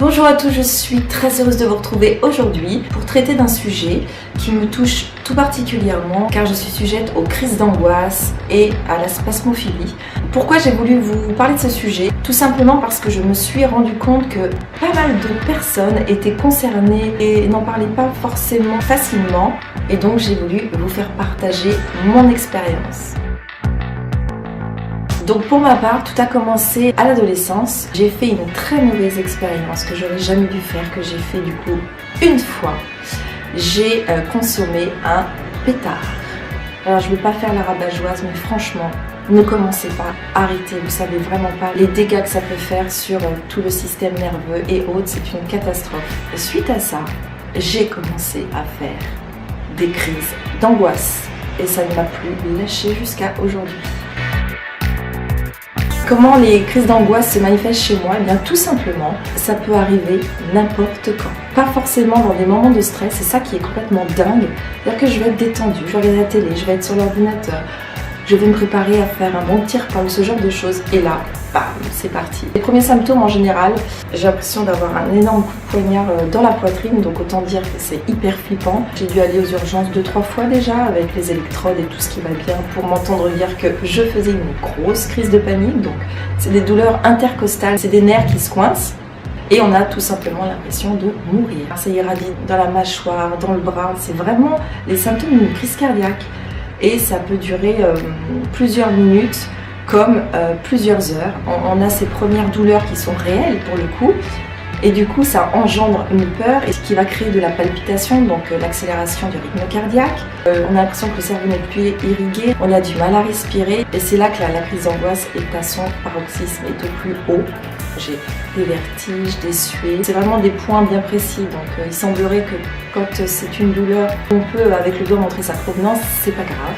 Bonjour à tous, je suis très heureuse de vous retrouver aujourd'hui pour traiter d'un sujet qui me touche tout particulièrement car je suis sujette aux crises d'angoisse et à la spasmophilie. Pourquoi j'ai voulu vous parler de ce sujet? Tout simplement parce que je me suis rendu compte que pas mal de personnes étaient concernées et n'en parlaient pas forcément facilement, et donc j'ai voulu vous faire partager mon expérience. Donc pour ma part, tout a commencé à l'adolescence. J'ai fait une très mauvaise expérience que j'aurais jamais dû faire, que j'ai fait du coup une fois. J'ai consommé un pétard. Alors je ne veux pas faire la rabat-joise, mais franchement, ne commencez pas, arrêtez, vous savez vraiment pas les dégâts que ça peut faire sur tout le système nerveux et autres, c'est une catastrophe. Et suite à ça, j'ai commencé à faire des crises d'angoisse et ça ne m'a plus lâché jusqu'à aujourd'hui. Comment les crises d'angoisse se manifestent chez moi? Eh bien tout simplement, ça peut arriver n'importe quand. Pas forcément dans des moments de stress, c'est ça qui est complètement dingue. C'est-à-dire que je vais être détendue, je vais regarder la télé, je vais être sur l'ordinateur, je vais me préparer à faire un bon petit repas ou ce genre de choses. Et là, bam, c'est parti. Les premiers symptômes en général, j'ai l'impression d'avoir un énorme coup de poignard dans la poitrine, donc autant dire que c'est hyper flippant. J'ai dû aller aux urgences 2-3 fois déjà avec les électrodes et tout ce qui va bien pour m'entendre dire que je faisais une grosse crise de panique. Donc c'est des douleurs intercostales, c'est des nerfs qui se coincent. Et on a tout simplement l'impression de mourir. Ça irradie dans la mâchoire, dans le bras, c'est vraiment les symptômes d'une crise cardiaque. Et ça peut durer plusieurs minutes comme plusieurs heures. On a ces premières douleurs qui sont réelles pour le coup. Et du coup, ça engendre une peur et ce qui va créer de la palpitation, donc l'accélération du rythme cardiaque. On a l'impression que le cerveau n'est plus irrigué, on a du mal à respirer. Et c'est là que la crise d'angoisse est à son paroxysme et au plus haut. J'ai des vertiges, des suées. C'est vraiment des points bien précis. Donc il semblerait que quand c'est une douleur, on peut avec le doigt montrer sa provenance, c'est pas grave.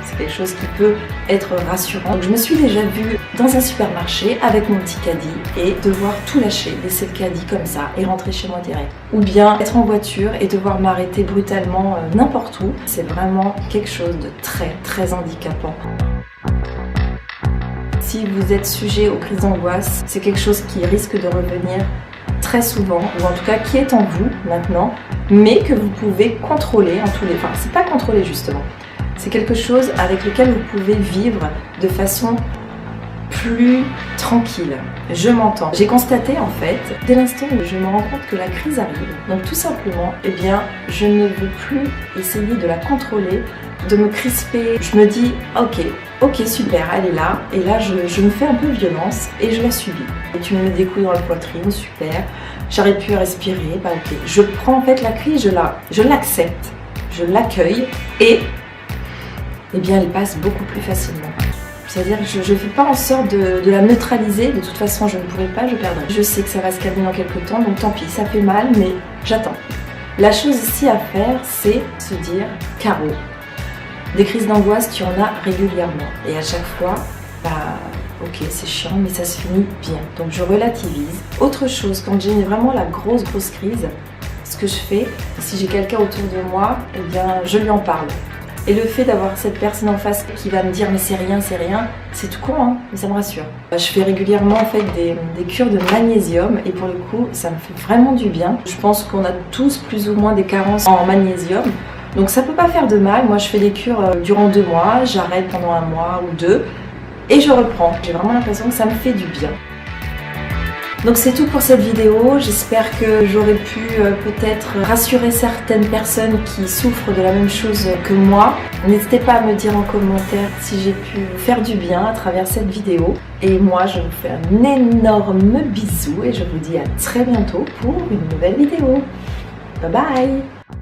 C'est quelque chose qui peut être rassurant. Donc je me suis déjà vue dans un supermarché avec mon petit caddie et devoir tout lâcher, laisser le caddie comme ça et rentrer chez moi direct. Ou bien être en voiture et devoir m'arrêter brutalement n'importe où. C'est vraiment quelque chose de très très handicapant. Si vous êtes sujet aux crises d'angoisse, c'est quelque chose qui risque de revenir très souvent, ou en tout cas qui est en vous maintenant, mais que vous pouvez contrôler en tous les... Enfin, c'est pas contrôler justement. C'est quelque chose avec lequel vous pouvez vivre de façon plus tranquille. Je m'entends. J'ai constaté en fait, dès l'instant où je me rends compte que la crise arrive, donc tout simplement, eh bien, je ne veux plus essayer de la contrôler, de me crisper. Je me dis, ok, super, elle est là, et là je me fais un peu violence et je la subis. Et tu me mets des coups dans la poitrine, super, j'arrive plus à respirer, bah ok. Je prends en fait la crise, je l'accepte, je l'accueille et eh bien elle passe beaucoup plus facilement. C'est-à-dire que je ne fais pas en sorte de la neutraliser, de toute façon je ne pourrai pas, je perdrai. Je sais que ça va se calmer dans quelques temps, donc tant pis, ça fait mal, mais j'attends. La chose ici à faire, c'est se dire, Caro, des crises d'angoisse, tu en as régulièrement. Et à chaque fois, bah ok, c'est chiant, mais ça se finit bien. Donc je relativise. Autre chose, quand j'ai vraiment la grosse crise, ce que je fais, si j'ai quelqu'un autour de moi, eh bien je lui en parle. Et le fait d'avoir cette personne en face qui va me dire mais c'est rien, c'est tout con, hein, mais ça me rassure. Je fais régulièrement en fait des cures de magnésium et pour le coup ça me fait vraiment du bien. Je pense qu'on a tous plus ou moins des carences en magnésium, donc ça peut pas faire de mal. Moi je fais des cures durant 2 mois, j'arrête pendant 1 mois ou 2 et je reprends. J'ai vraiment l'impression que ça me fait du bien. Donc c'est tout pour cette vidéo, j'espère que j'aurais pu peut-être rassurer certaines personnes qui souffrent de la même chose que moi. N'hésitez pas à me dire en commentaire si j'ai pu vous faire du bien à travers cette vidéo. Et moi je vous fais un énorme bisou et je vous dis à très bientôt pour une nouvelle vidéo. Bye bye!